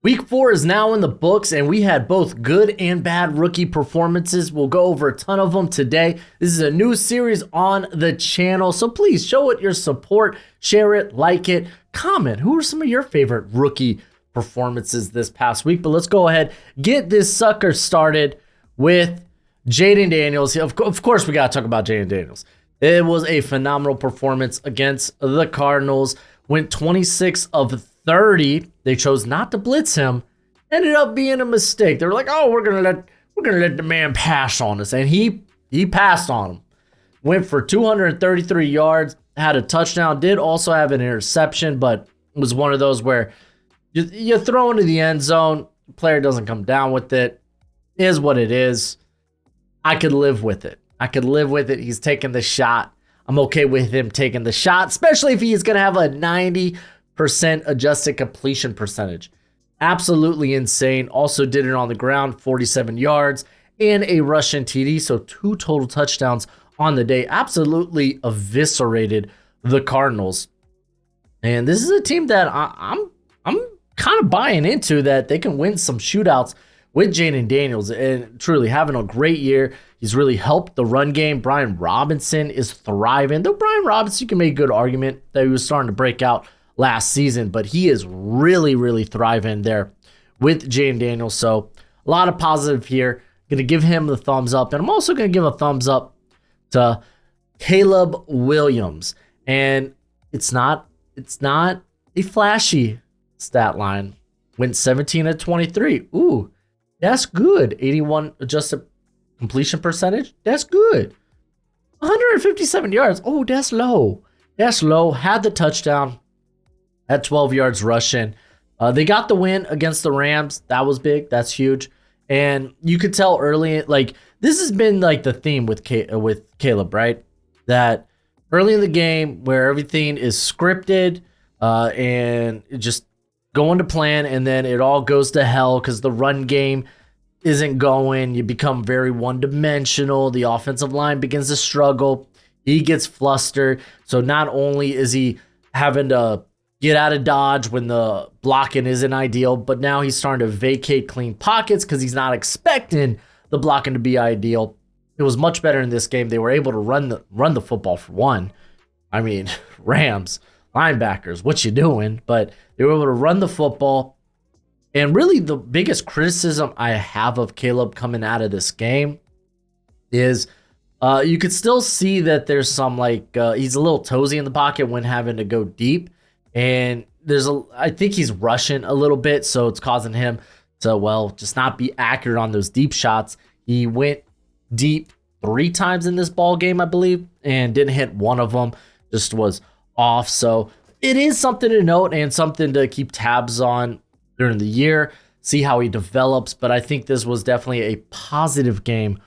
Week 4 is now in the books, and we had both good and bad rookie performances. We'll go over a ton of them today. This is a new series on the channel, so please show it your support, share it, like it, comment. Who are some of your favorite rookie performances this past week? But let's go ahead, get this sucker started with Jayden Daniels. Of course, we got to talk about Jayden Daniels. It was a phenomenal performance against the Cardinals. Went 26 of 30. They chose not to blitz him. Ended up being a mistake. They were like, "Oh, we're gonna let the man pass on us," and he passed on him. Went for 233 yards. Had a touchdown. Did also have an interception, but it was one of those where you throw into the end zone. The player doesn't come down with it. Is what it is. I could live with it. He's taking the shot. I'm okay with him taking the shot, especially if he's going to have a 90% adjusted completion percentage. Absolutely insane. Also did it on the ground, 47 yards and a rushing TD. So 2 total touchdowns on the day. Absolutely eviscerated the Cardinals. And this is a team that I'm kind of buying into, that they can win some shootouts with Jayden Daniels, and truly having a great year. He's really helped the run game. Brian Robinson is thriving. Though Brian Robinson, you can make a good argument that he was starting to break out last season, but he is really, really thriving there with Jayden Daniels. So a lot of positive here. Going to give him the thumbs up, and I'm also going to give a thumbs up to Caleb Williams. And it's not a flashy stat line. Went 17 of 23. Ooh. That's good. 81 adjusted completion percentage. That's good. 157 yards. Oh, that's low. Had the touchdown. Had 12 yards rushing. They got the win against the Rams. That was big. That's huge. And you could tell early, like, this has been like the theme with Caleb, right? That early in the game where everything is scripted and just going to plan, and then it all goes to hell because the run game isn't going. You become very one-dimensional. The offensive line begins to struggle. He gets flustered. So not only is he having to get out of dodge when the blocking isn't ideal, but now he's starting to vacate clean pockets because he's not expecting the blocking to be ideal. It was much better in this game. They were able to run the football for one. I mean, Rams, linebackers, what you doing? But they were able to run the football. And really the biggest criticism I have of Caleb coming out of this game is you could still see that there's some he's a little toesy in the pocket when having to go deep. And I think he's rushing a little bit, so it's causing him to, just not be accurate on those deep shots. He went deep 3 times in this ball game, I believe, and didn't hit one of them. Just was off. So it is something to note and something to keep tabs on during the year, see how he develops. But I think this was definitely a positive game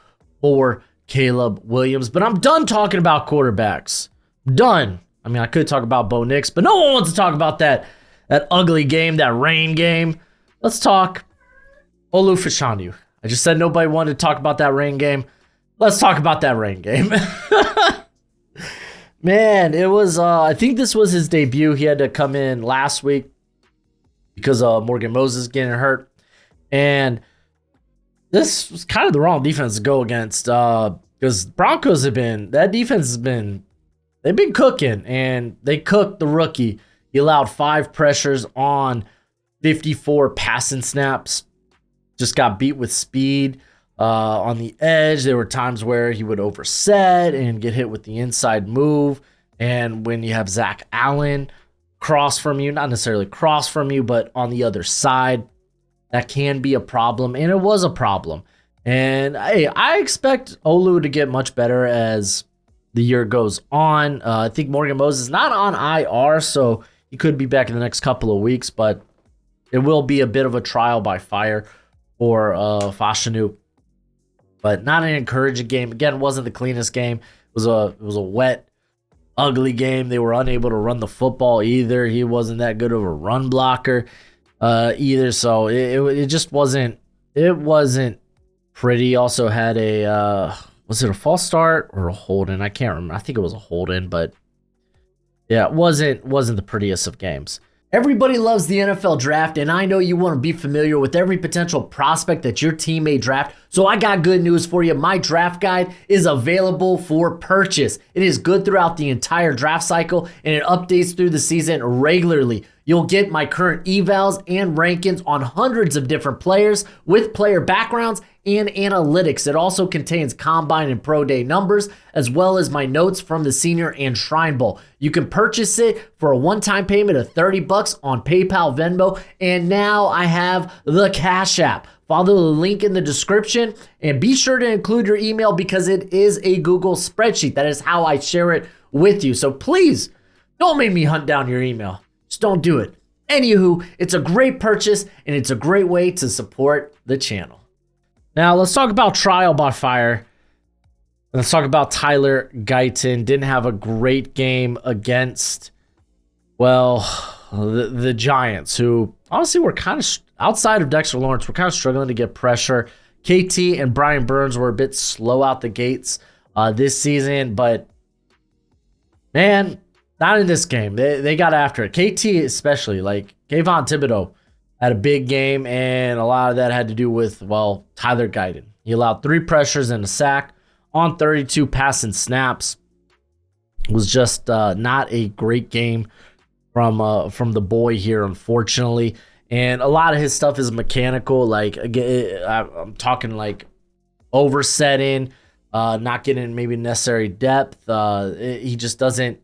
for Caleb Williams. But I'm done talking about quarterbacks. Done. I mean, I could talk about Bo Nix, but no one wants to talk about that ugly game, that rain game. Let's talk Olu Fashanu. I just said nobody wanted to talk about that rain game. Let's talk about that rain game. Man, it was, I think this was his debut. He had to come in last week because Morgan Moses getting hurt. And this was kind of the wrong defense to go against because Broncos they've been cooking, and they cooked the rookie. He allowed 5 pressures on 54 passing snaps. Just got beat with speed on the edge. There were times where he would overset and get hit with the inside move. And when you have Zach Allen cross from you, not necessarily cross from you, but on the other side, that can be a problem. And it was a problem. And I expect Olu to get much better as the year goes on. I think Morgan Moses is not on IR, so he could be back in the next couple of weeks, but it will be a bit of a trial by fire for Fashanu. But not an encouraging game. Again, it wasn't the cleanest game. It was a wet, ugly game. They were unable to run the football either. He wasn't that good of a run blocker either. So it just wasn't. It wasn't pretty. Also had a was it a false start or a hold-in? I can't remember. I think it was a hold-in, but yeah, it wasn't the prettiest of games. Everybody loves the NFL draft, and I know you want to be familiar with every potential prospect that your team may draft. So I got good news for you. My draft guide is available for purchase. It is good throughout the entire draft cycle, and it updates through the season regularly. You'll get my current evals and rankings on hundreds of different players with player backgrounds and analytics. It also contains combine and pro day numbers, as well as my notes from the Senior and Shrine Bowl. You can purchase it for a one-time payment of $30 on PayPal, Venmo, and now I have the Cash App. Follow the link in the description and be sure to include your email because it is a Google spreadsheet. That is how I share it with you. So please don't make me hunt down your email. Just don't do it. Anywho, it's a great purchase and it's a great way to support the channel. Now let's talk about trial by fire. Let's talk about Tyler Guyton. Didn't have a great game against, well, the Giants, who honestly were kind of outside of Dexter Lawrence. We're kind of struggling to get pressure. KT and Brian Burns were a bit slow out the gates this season, but man, not in this game. They got after it. KT especially, like Kayvon Thibodeau had a big game, and a lot of that had to do with, well, Tyler Guyton. He allowed 3 pressures and a sack on 32 passing snaps. It was just not a great game from the boy here, unfortunately. And a lot of his stuff is mechanical. Like, again, I'm talking like oversetting, not getting maybe necessary depth. He just doesn't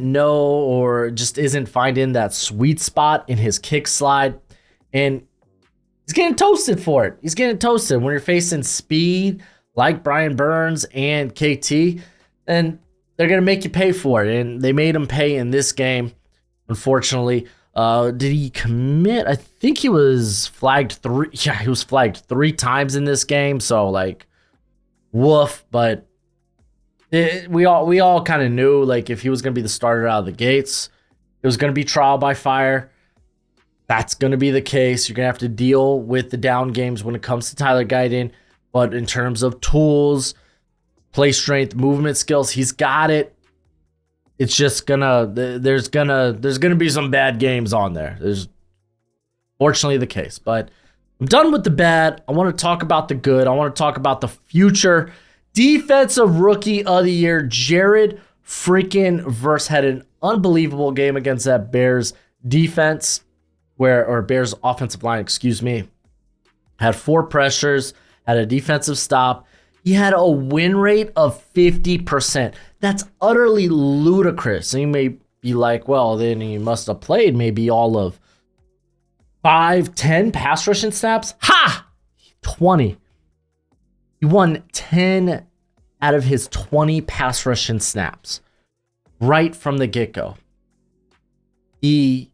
know, or just isn't finding that sweet spot in his kick slide. And he's getting toasted for it. He's getting toasted when you're facing speed like Brian Burns and KT, and they're going to make you pay for it. And they made him pay in this game, unfortunately. Did he commit? I think he was flagged 3. Yeah, he was flagged 3 times in this game. So, like, woof. But we all kind of knew, like, if he was going to be the starter out of the gates, it was going to be trial by fire. That's going to be the case. You're going to have to deal with the down games when it comes to Tyler Guyton. But in terms of tools, play strength, movement skills, he's got it. It's just there's gonna be some bad games on there. There's fortunately the case. But I'm done with the bad. I want to talk about the good. I want to talk about the future. Defensive Rookie of the Year, Jared freaking Verse had an unbelievable game against that Bears defense, or Bears offensive line, excuse me. Had 4 pressures, had a defensive stop. He had a win rate of 50%. That's utterly ludicrous. And you may be like, well, then he must have played maybe all of 5-10 pass rushing snaps. Ha! 20. He won 10 out of his 20 pass rushing snaps right from the get-go. He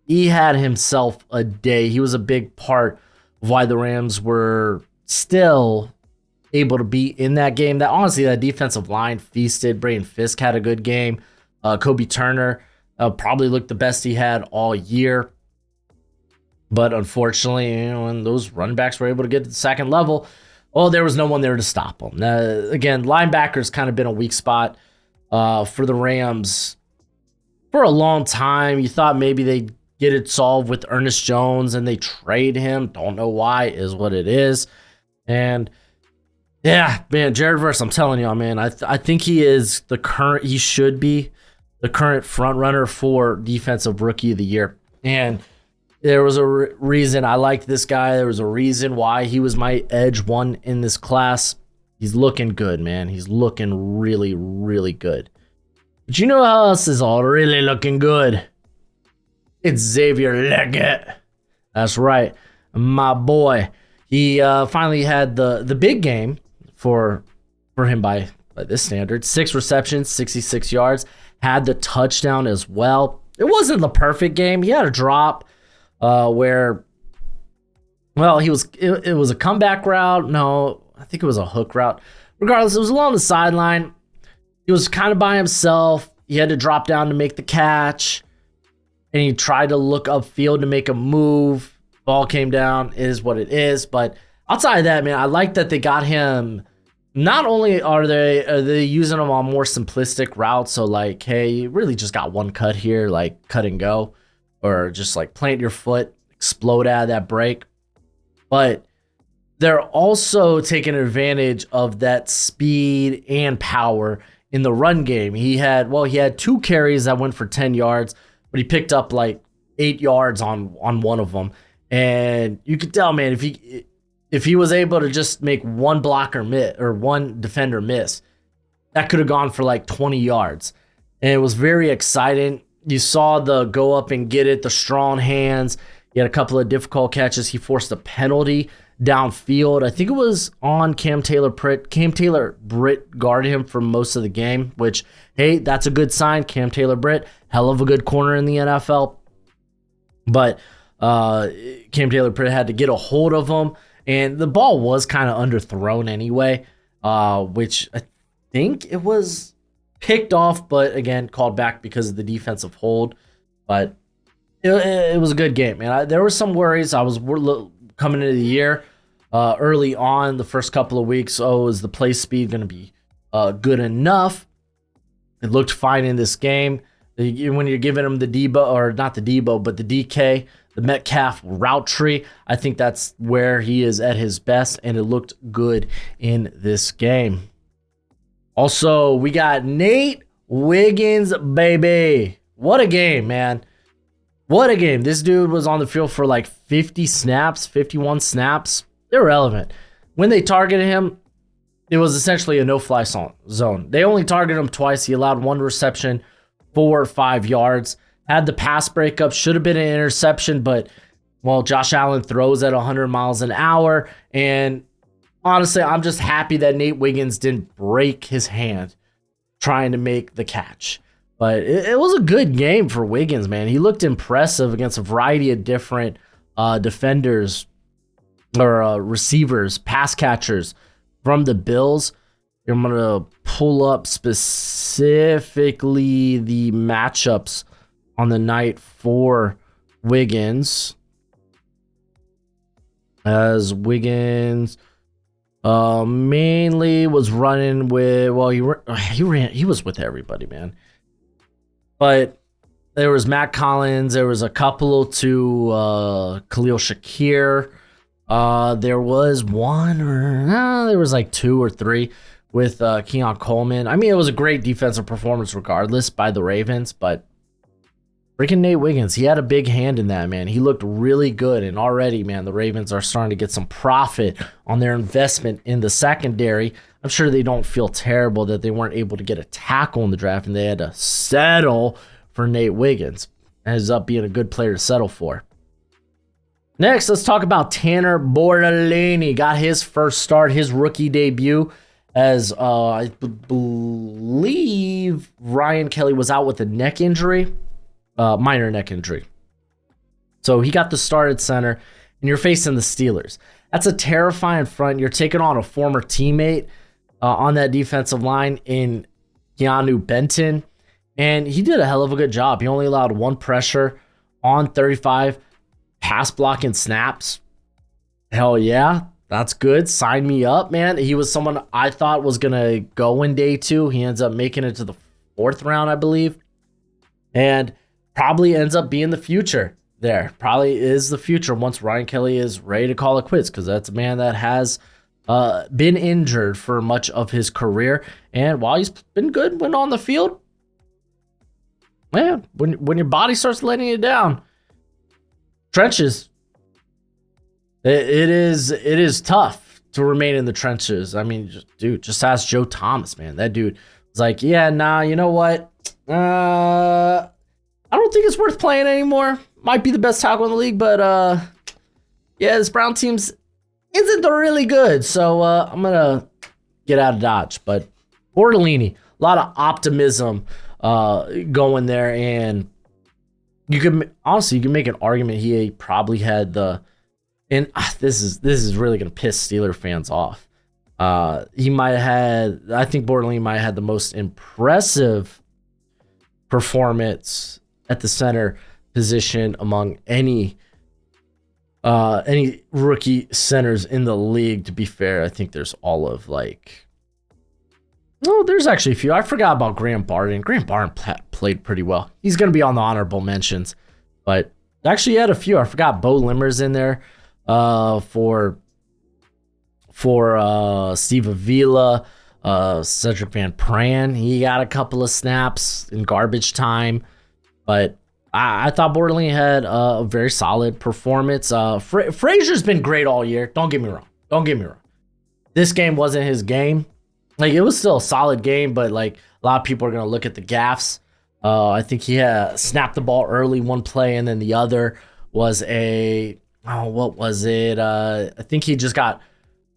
had himself a day. He was a big part of why the Rams were still able to be in that game. That honestly, that defensive line feasted. Braden Fisk had a good game. Kobe Turner probably looked the best he had all year. But unfortunately, when those running backs were able to get to the second level, well, there was no one there to stop them. Again, linebackers kind of been a weak spot for the Rams for a long time. You thought maybe they'd get it solved with Ernest Jones, and they trade him. Don't know why, is what it is. And yeah, man, Jared Verse, I'm telling you, man, I think he should be the current front runner for Defensive Rookie of the Year. And there was a reason I liked this guy. There was a reason why he was my edge 1 in this class. He's looking good, man. He's looking really, really good. But you know how else is all really looking good? It's Xavier Legette. That's right, my boy. He finally had the big game for him by this standard. 6 receptions, 66 yards. Had the touchdown as well. It wasn't the perfect game. He had a drop where, well, it was a comeback route. No, I think it was a hook route. Regardless, it was along the sideline. He was kind of by himself. He had to drop down to make the catch, and he tried to look upfield to make a move. Ball came down. It is what it is. But outside of that, man, I like that they got him. Not only are they using him on more simplistic routes, so like, hey, you really just got one cut here, like cut and go. or just like plant your foot, explode out of that break. But they're also taking advantage of that speed and power in the run game. He had 2 carries that went for 10 yards, but he picked up like 8 yards on one of them. And you could tell, man, if he was able to just make one blocker miss or one defender miss, that could have gone for like 20 yards. And it was very exciting. You saw the go up and get it, the strong hands. He had a couple of difficult catches. He forced a penalty downfield. I think it was on Cam Taylor-Britt. Cam Taylor-Britt guarded him for most of the game, which, hey, that's a good sign. Cam Taylor-Britt, hell of a good corner in the NFL. But Cam Taylor-Britt had to get a hold of him, and the ball was kind of underthrown anyway, which I think it was picked off, but again, called back because of the defensive hold. But it was a good game, man. There were some worries. I was coming into the year early on, the first couple of weeks. Oh, is the play speed going to be good enough? It looked fine in this game. When you're giving him the Debo, or not the Debo, but the DK, the Metcalf route tree, I think that's where he is at his best, and it looked good in this game. Also, we got Nate Wiggins, baby. What a game, man. What a game. This dude was on the field for like 50 snaps, 51 snaps. Irrelevant. When they targeted him, it was essentially a no-fly zone. They only targeted him twice. He allowed 1 reception, 4 or 5 yards. Had the pass breakup. Should have been an interception, but, well, Josh Allen throws at 100 miles an hour. And honestly, I'm just happy that Nate Wiggins didn't break his hand trying to make the catch. But it was a good game for Wiggins, man. He looked impressive against a variety of different defenders or receivers, pass catchers from the Bills. I'm going to pull up specifically the matchups on the night for Wiggins. As Wiggins mainly was running with, well, he was with everybody, man. But there was Matt Collins. There was a couple to Khalil Shakir. There was there was like 2 or 3 with Keon Coleman. I mean, it was a great defensive performance regardless by the Ravens, but freaking Nate Wiggins, he had a big hand in that, man. He looked really good, and already, man, the Ravens are starting to get some profit on their investment in the secondary. I'm sure they don't feel terrible that they weren't able to get a tackle in the draft and they had to settle for Nate Wiggins. Ends up being a good player to settle for. Next, let's talk about Tanor Bortolini. Got his first start, his rookie debut, as I believe Ryan Kelly was out with a neck injury, minor neck injury. So he got the start at center, and you're facing the Steelers. That's a terrifying front. You're taking on a former teammate on that defensive line in Keanu Benton, and he did a hell of a good job. He only allowed 1 pressure on 35 pass blocking snaps. Hell yeah, that's good. Sign me up, man. He was someone I thought was going to go in day 2. He ends up making it to the 4th round, I believe, and probably ends up being the future there. Probably is the future once Ryan Kelly is ready to call it quits, because that's a man that has been injured for much of his career, and while he's been good when on the field, man, when your body starts letting you down, trenches, it is tough to remain in the trenches. I mean, just ask Joe Thomas, man. That dude was like, yeah, nah, you know what? I don't think it's worth playing anymore. Might be the best tackle in the league, but yeah, this Brown team's isn't really good, so I'm gonna get out of Dodge. But Bortolini, a lot of optimism going there, and you can make an argument he probably had and this is really gonna piss Steeler fans off. I think Bortolini might have had the most impressive performance at the center position among any rookie centers in the league. To be fair, I think there's there's actually a few. I forgot about Graham Barton. Graham Barton played pretty well. He's going to be on the honorable mentions But actually, he had a few. I forgot Bo Limmer's in there for Steve Avila, Cedric Van Pran. He got a couple of snaps in garbage time. But I thought Bortolini had a very solid performance. Frazier's been great all year. Don't get me wrong. This game wasn't his game. Like, it was still a solid game, but like a lot of people are going to look at the gaffes. I think he had snapped the ball early one play, and then the other was what was it? I think he just got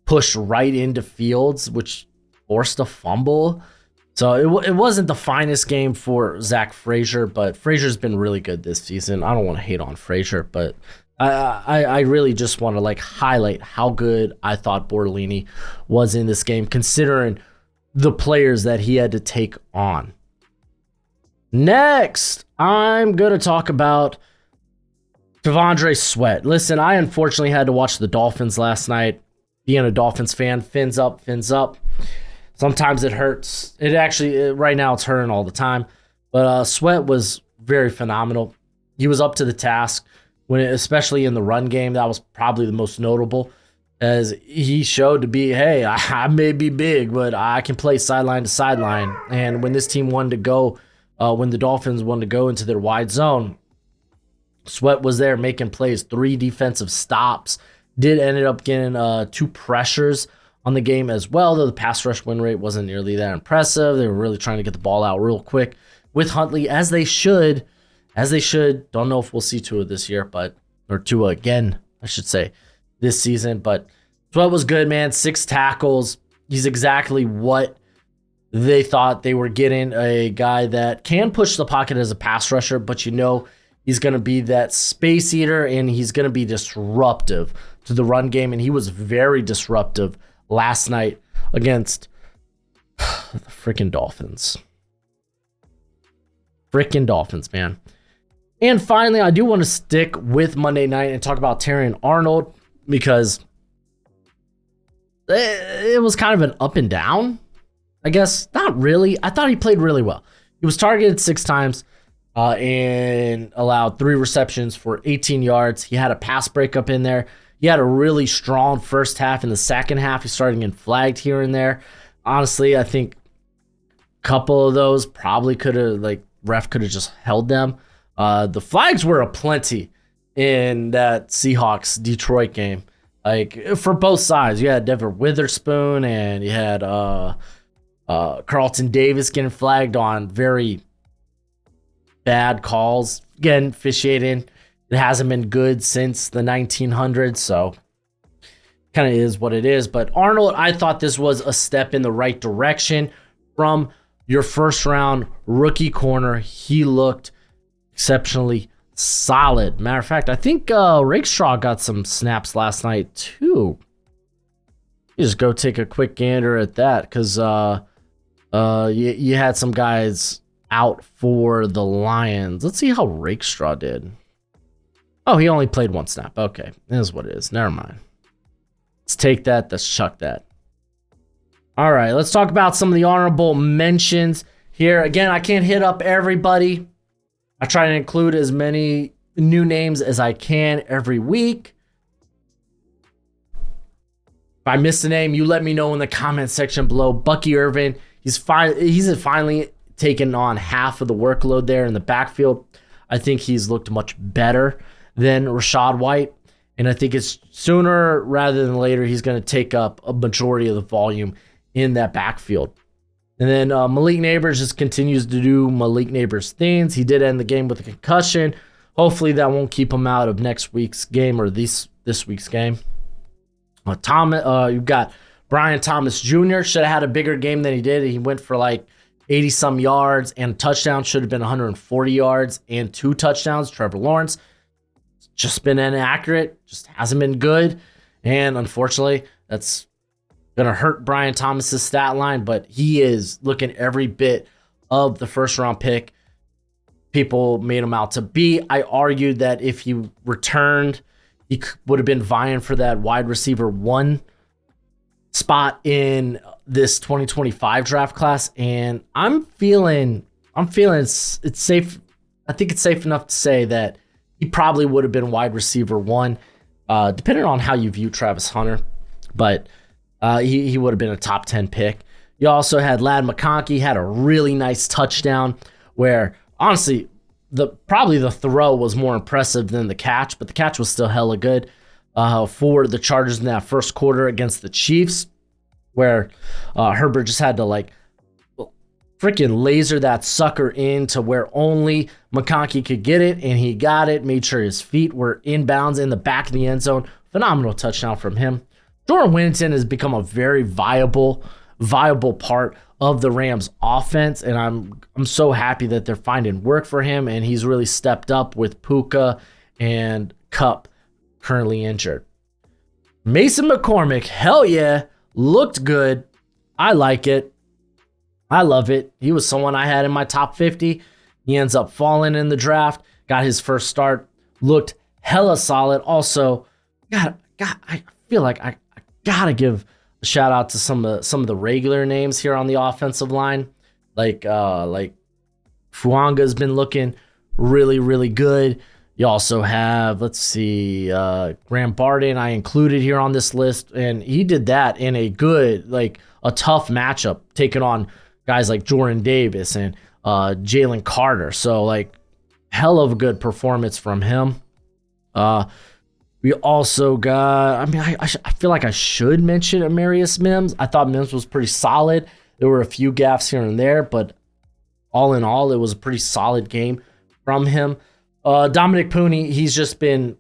pushed right into Fields, which forced a fumble. So it wasn't the finest game for Zach Frazier, but Frazier's been really good this season. I don't want to hate on Frazier, but I really just want to like highlight how good I thought Bortolini was in this game, considering the players that he had to take on. Next, I'm going to talk about T'Vondre Sweat. Listen, I unfortunately had to watch the Dolphins last night. Being a Dolphins fan, fins up. Sometimes it hurts. Right now it's hurting all the time. But Sweat was very phenomenal. He was up to the task, especially in the run game. That was probably the most notable, as he showed to be, hey, I may be big, but I can play sideline to sideline. And when this team wanted to go, when the Dolphins wanted to go into their wide zone, Sweat was there making plays, 3 defensive stops. Ended up getting 2 pressures on the game as well, though the pass rush win rate wasn't nearly that impressive. They were really trying to get the ball out real quick with Huntley, as they should. Don't know if we'll see Tua this year, or Tua again, I should say, this season. But Sweat was good, man. 6 tackles. He's exactly what they thought they were getting, a guy that can push the pocket as a pass rusher, but he's going to be that space eater, and he's going to be disruptive to the run game, and he was very disruptive last night against the freaking Dolphins. Freaking Dolphins, man. And finally, I do want to stick with Monday night and talk about Terrion Arnold, because it was kind of an up and down, I guess. Not really. I thought he played really well. He was targeted 6 times and allowed 3 receptions for 18 yards. He had a pass breakup in there. He had a really strong first half. In the second half, he started getting flagged here and there. Honestly, I think a couple of those probably ref could have just held them. The flags were aplenty in that Seahawks-Detroit game. Like, for both sides. You had Devin Witherspoon and you had Carlton Davis getting flagged on very bad calls. Again, officiating, it hasn't been good since the 1900s, so kind of is what it is. But Arnold, I thought this was a step in the right direction from your first round rookie corner. He looked exceptionally solid. Matter of fact, I think Rakestraw got some snaps last night too. You just go take a quick gander at that, because you had some guys out for the Lions. Let's see how Rakestraw did. Oh, he only played 1 snap. Okay, that is what it is. Never mind. Let's take that. Let's chuck that. All right, let's talk about some of the honorable mentions here. Again, I can't hit up everybody. I try to include as many new names as I can every week. If I missed a name, you let me know in the comment section below. Bucky Irvin, he's finally taken on half of the workload there in the backfield. I think he's looked much better than Rachaad White, and I think it's sooner rather than later he's going to take up a majority of the volume in that backfield. And then Malik Neighbors just continues to do Malik Neighbors things. He did end the game with a concussion. Hopefully that won't keep him out of next week's game or this week's game. You've got Brian Thomas Jr. Should have had a bigger game than he did. He went for like 80-some yards and a touchdown. Should have been 140 yards and 2 touchdowns. Trevor Lawrence just been inaccurate. Just hasn't been good. And unfortunately, that's going to hurt Brian Thomas's stat line, but he is looking every bit of the first-round pick people made him out to be. I argued that if he returned, he would have been vying for that wide receiver 1 spot in this 2025 draft class, and I'm feeling it's safe. I think it's safe enough to say that he probably would have been wide receiver 1, depending on how you view Travis Hunter. But he would have been a top 10 pick. You also had Ladd McConkey, had a really nice touchdown where, honestly, probably the throw was more impressive than the catch, but the catch was still hella good for the Chargers in that first quarter against the Chiefs, where Herbert just had to freaking laser that sucker in to where only McConkey could get it, and he got it, made sure his feet were inbounds in the back of the end zone. Phenomenal touchdown from him. Jordan Whittington has become a very viable part of the Rams offense, and I'm so happy that they're finding work for him, and he's really stepped up with Puka and Kupp currently injured. Mason McCormick, hell yeah, looked good. I like it. I love it. He was someone I had in my top 50. He ends up falling in the draft, got his first start, looked hella solid. Also, I feel like I gotta give a shout out to some of the regular names here on the offensive line. Like Fuanga's been looking really, really good. You also have, Graham Barden I included here on this list, and he did that in a good, a tough matchup, taking on guys like Jordan Davis and Jalen Carter. So, hell of a good performance from him. We also got, I feel like I should mention Amarius Mims. I thought Mims was pretty solid. There were a few gaffes here and there, but all in all, it was a pretty solid game from him. Dominic Pooney, he's just been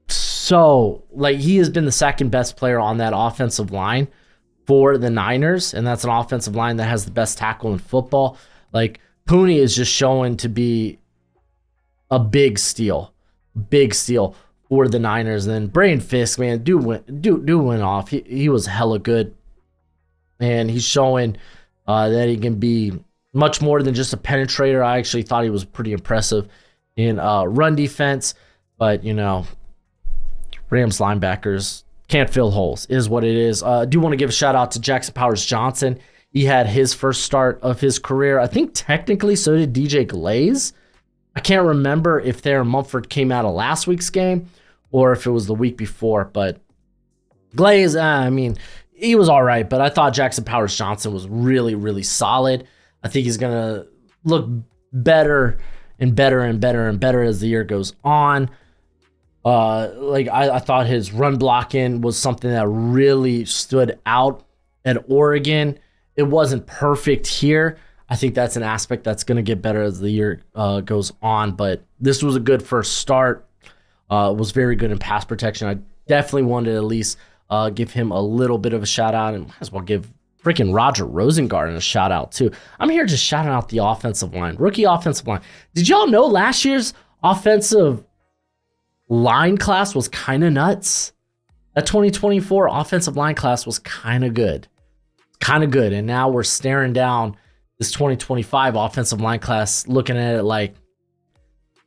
he has been the second best player on that offensive line for the Niners, and that's an offensive line that has the best tackle in football. Pooney is just showing to be a big steal for the Niners. And then Braden Fisk, man, went off. He was hella good, and he's showing that he can be much more than just a penetrator. I actually thought he was pretty impressive in run defense, but Rams linebackers can't fill holes, is what it is. I do want to give a shout out to Jackson Powers Johnson. He had his first start of his career. I think technically so did DJ Glaze. I can't remember if Theron Mumford came out of last week's game or if it was the week before, but Glaze, he was all right, but I thought Jackson Powers Johnson was really, really solid. I think he's going to look better and better and better and better as the year goes on. I thought his run blocking was something that really stood out at Oregon. It wasn't perfect here. I think that's an aspect that's going to get better as the year goes on, but this was a good first start. Was very good in pass protection. I definitely wanted to at least give him a little bit of a shout out, and might as well give freaking Roger Rosengarten a shout out too. I'm here just shouting out the offensive line, rookie offensive line. Did y'all know last year's offensive line class was kind of nuts? That 2024 offensive line class was kind of good. And now we're staring down this 2025 offensive line class, looking at it like, is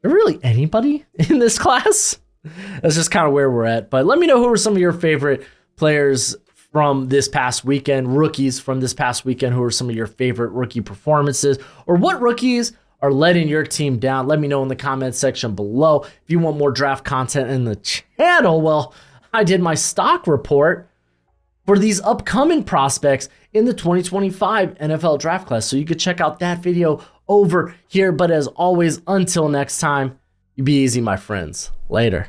there really anybody in this class? That's just kind of where we're at. But let me know who are some of your favorite players from this past weekend, rookies from this past weekend, who are some of your favorite rookie performances, or what rookies are letting your team down. Let me know in the comment section below. If you want more draft content in the channel, well, I did my stock report for these upcoming prospects in the 2025 NFL draft class. So you could check out that video over here. But as always, until next time, you be easy, my friends. Later.